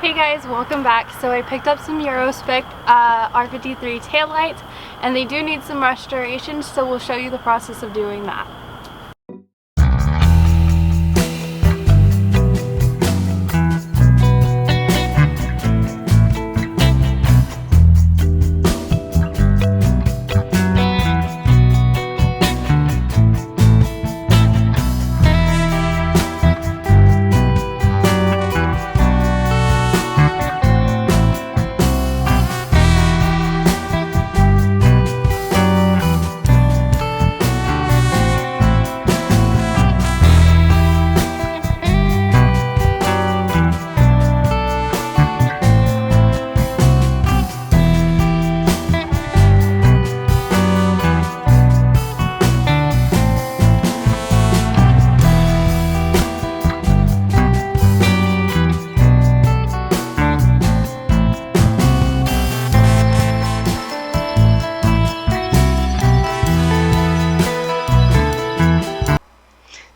Hey guys, welcome back. So I picked up some Euro Spec R53 taillights, and they do need some restoration, so we'll show you the process of doing that.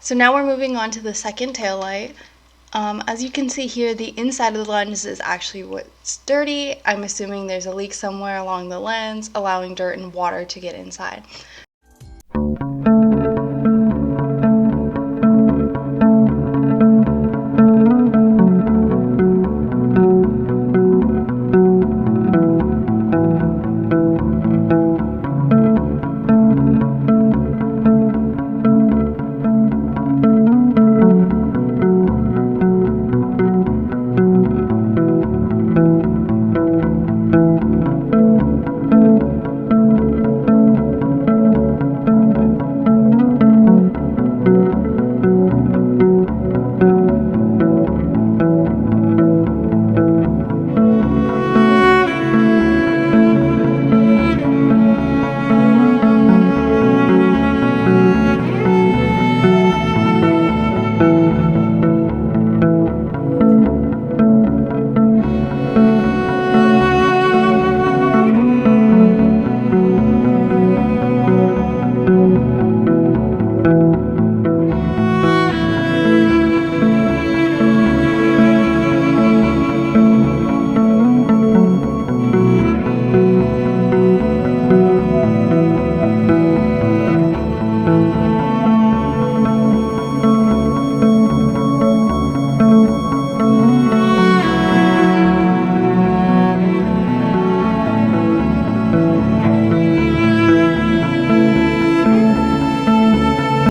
So now we're moving on to the second taillight. As you can see here, the inside of the lens is actually what's dirty. I'm assuming there's a leak somewhere along the lens, allowing dirt and water to get inside.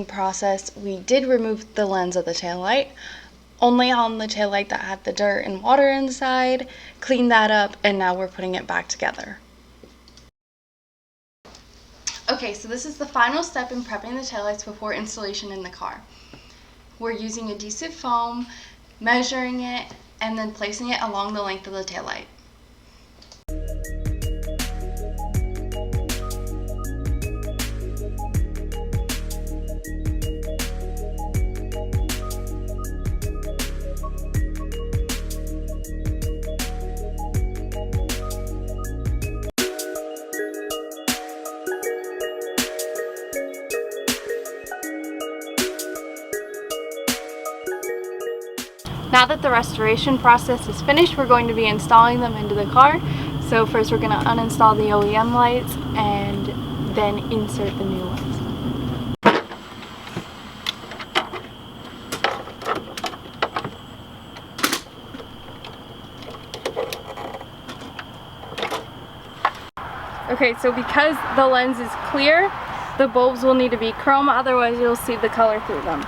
Process, we did remove the lens of the taillight, only on the taillight that had the dirt and water inside, cleaned that up, and now we're putting it back together. Okay, so this is the final step in prepping the taillights before installation in the car. We're using adhesive foam, measuring it, and then placing it along the length of the taillight. Now that the restoration process is finished, we're going to be installing them into the car. So first we're going to uninstall the OEM lights and then insert the new ones. Okay, so because the lens is clear, the bulbs will need to be chrome, otherwise you'll see the color through them.